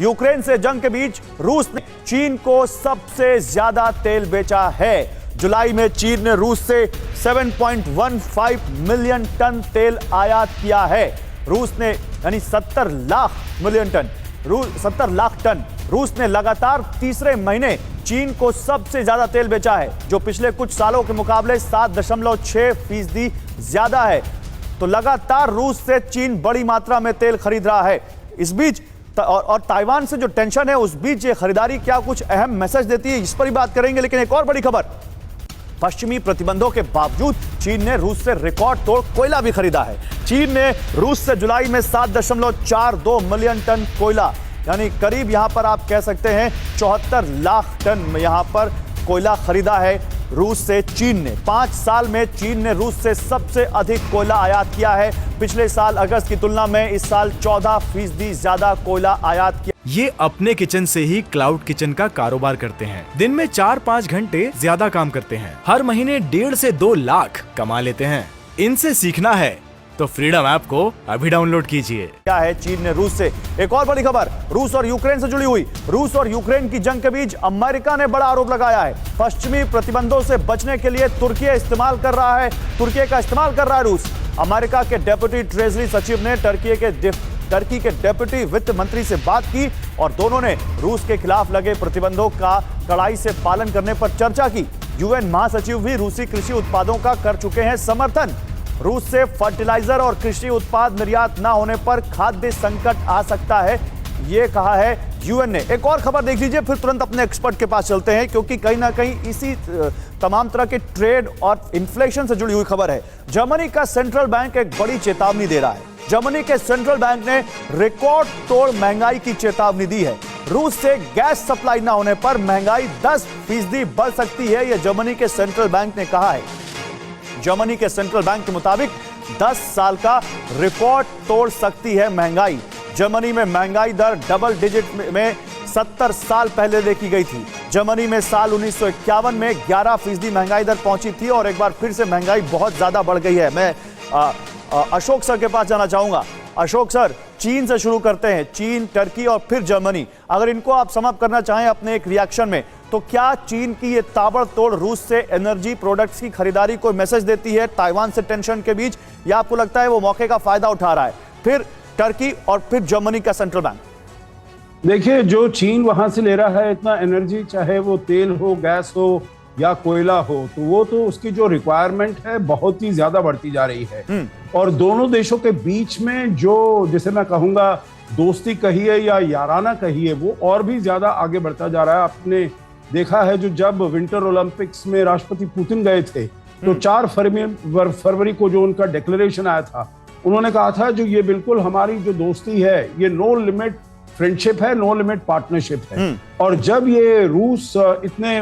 Ukraine से जंग के बीच रूस ने चीन को सबसे ज्यादा तेल बेचा है। जुलाई में चीन ने रूस से 7.15 मिलियन टन तेल आयात किया है। रूस ने यानी 70 lakh million ton 70 lakh ton. रूस ने लगातार तीसरे महीने चीन को सबसे ज्यादा तेल बेचा है, जो पिछले कुछ सालों के मुकाबले 7.6% ज्यादा है। तो लगातार रूस से चीन बड़ी मात्रा में तेल खरीद रहा है। इस बीच और ताइवान से जो टेंशन है, उस बीच ये खरीदारी क्या कुछ अहम मैसेज देती है, इस पर ही बात करेंगे। लेकिन एक और बड़ी खबर, पश्चिमी प्रतिबंधों के बावजूद चीन ने रूस से रिकॉर्ड तोड़ कोयला भी खरीदा है। चीन ने रूस से जुलाई में 7.42 मिलियन टन कोयला, यानी करीब यहां पर आप कह सकते हैं 74 लाख टन यहां पर कोयला खरीदा है रूस से चीन ने। 5 साल में चीन ने रूस से सबसे अधिक कोयला आयात किया है। पिछले साल अगस्त की तुलना में इस साल 14% ज्यादा कोयला आयात किया। ये अपने किचन से ही क्लाउड किचन का कारोबार करते हैं। दिन में 4-5 घंटे ज्यादा काम करते हैं। हर महीने 1.5 से 2 लाख कमा लेते हैं। इनसे सीखना है तो फ्रीडम ऐप को अभी डाउनलोड कीजिए। क्या है चीन ने रूस से। एक और बड़ी खबर रूस और यूक्रेन से जुड़ी हुई। रूस और यूक्रेन की जंग के बीच अमेरिका ने बड़ा आरोप लगाया है। पश्चिमी प्रतिबंधों से बचने के लिए तुर्की का इस्तेमाल कर रहा है रूस। अमेरिका के डेप्यूटी ट्रेजरी सचिव ने टर्की के डेप्यूटी वित्त मंत्री से बात की और दोनों ने रूस के खिलाफ लगे प्रतिबंधों का कड़ाई से पालन करने पर चर्चा की। यूएन महासचिव भी रूसी कृषि उत्पादों का कर चुके हैं समर्थन। रूस से फर्टिलाइजर और कृषि उत्पाद निर्यात न होने पर खाद्य संकट आ सकता है, यह कहा है यूएन ने। एक और खबर देख लीजिए, फिर तुरंत अपने एक्सपर्ट के पास चलते हैं, क्योंकि कहीं ना कहीं इसी तमाम तरह के ट्रेड और इन्फ्लेशन से जुड़ी हुई खबर है। जर्मनी का सेंट्रल बैंक एक बड़ी चेतावनी दे रहा है। जर्मनी के सेंट्रल बैंक ने रिकॉर्ड तोड़ महंगाई की चेतावनी दी है। रूस से गैस सप्लाई न होने पर महंगाई 10% बढ़ सकती है, यह जर्मनी के सेंट्रल बैंक ने कहा है। जर्मनी के सेंट्रल बैंक के मुताबिक 10 साल का रिकॉर्ड तोड़ सकती है महंगाई। जर्मनी में महंगाई दर डबल डिजिट में 70 साल पहले देखी गई थी। जर्मनी में साल 1951 में 11% महंगाई दर पहुंची थी और एक बार फिर से महंगाई बहुत ज्यादा बढ़ गई है। मैं अशोक सर के पास जाना चाहूंगा। अशोक सर, चीन से शुरू करते हैं। चीन, टर्की और फिर जर्मनी, अगर इनको आप सम अप करना चाहें अपने एक रिएक्शन में, तो क्या चीन की ये ताबड़तोड़ रूस से एनर्जी प्रोडक्ट्स की खरीदारी कोई मैसेज देती है ताइवान से टेंशन के बीच, या आपको लगता है वो मौके का फायदा उठा रहा है? फिर टर्की और फिर जर्मनी का सेंट्रल बैंक। देखिए, जो चीन वहां से ले रहा है इतना एनर्जी, चाहे वो तेल हो, गैस हो या कोयला हो, तो वो तो उसकी जो रिक्वायरमेंट है बहुत ही ज्यादा बढ़ती जा रही है। और दोनों देशों के बीच में जो, जैसे मैं कहूंगा, दोस्ती कहिए या याराना कहिए, वो और भी ज्यादा आगे बढ़ता जा रहा है। आपने देखा है, जो जब विंटर ओलंपिक्स में राष्ट्रपति पुतिन गए थे, तो 4 फरवरी को जो उनका डिक्लेरेशन आया था, उन्होंने कहा था जो ये बिल्कुल हमारी जो दोस्ती है, ये नो लिमिट फ्रेंडशिप है, नो लिमिट पार्टनरशिप है। और जब ये रूस इतने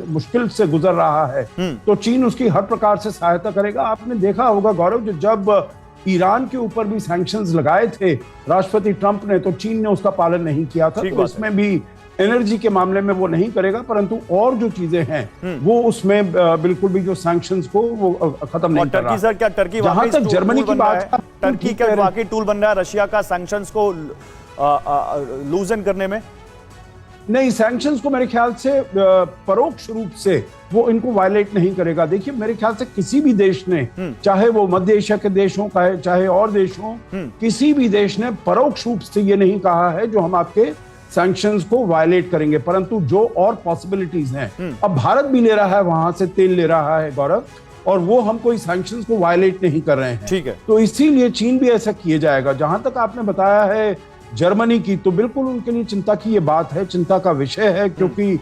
मुश्किल से गुजर रहा है, तो चीन उसकी हर प्रकार से सहायता करेगा। आपने देखा होगा गौरव, जो जब ईरान के ऊपर भी सैंक्शंस लगाए थे राष्ट्रपति ट्रंप ने, तो चीन ने उसका पालन नहीं किया था। तो इसमें भी एनर्जी के मामले में वो नहीं करेगा, परंतु और जो चीजें हैं वो उसमें बिल्कुल भी जो सैंक्शंस को वो खत्म नहीं कर रहा। सर, क्या टर्की जहां तक जर्मनी की बात, टर्की का वाकई टूल बन रहा है रशिया का सैंक्शंस को लूजन करने में? नहीं, सैंक्शंस को मेरे ख्याल से परोक्ष रूप से वो इनको वायलेट नहीं करेगा। देखिए, मेरे ख्याल से किसी भी देश ने, चाहे वो मध्य एशिया के देश हों, चाहे और देश हों, किसी भी देश ने परोक्ष रूप से ये नहीं कहा है जो हम आपके सैंक्शंस को वायलेट करेंगे। परंतु जो और पॉसिबिलिटीज हैं, अब भारत भी ले रहा है, वहां से तेल ले रहा है गौरव, और वो हम कोई सैंक्शंस को वायलेट नहीं कर रहे हैं। ठीक है। तो इसीलिए चीन भी ऐसा किए जाएगा। जहां तक आपने बताया है जर्मनी की, तो बिल्कुल उनके लिए चिंता की ये बात है, चिंता का विषय है, क्योंकि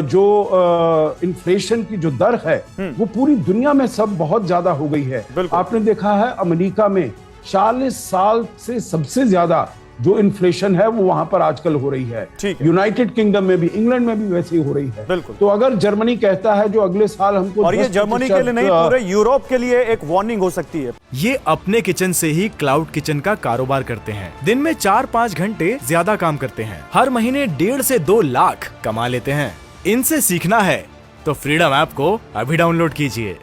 जो इन्फ्लेशन की जो दर है वो पूरी दुनिया में सब बहुत ज्यादा हो गई है। आपने देखा है अमेरिका में 40 साल से सबसे ज्यादा जो इन्फ्लेशन है वो वहां पर आजकल हो रही है। यूनाइटेड किंगडम में भी, इंग्लैंड में भी वैसे ही हो रही है। तो अगर जर्मनी कहता है जो अगले साल हमको, और ये जर्मनी के लिए नहीं, पूरे यूरोप के लिए एक वार्निंग हो सकती है। ये अपने किचन से ही क्लाउड किचन का कारोबार करते हैं। दिन में 4-5 घंटे ज्यादा काम करते हैं। हर महीने 1.5 से 2 लाख कमा लेते हैं। इनसे सीखना है तो फ्रीडम ऐप को अभी डाउनलोड कीजिए।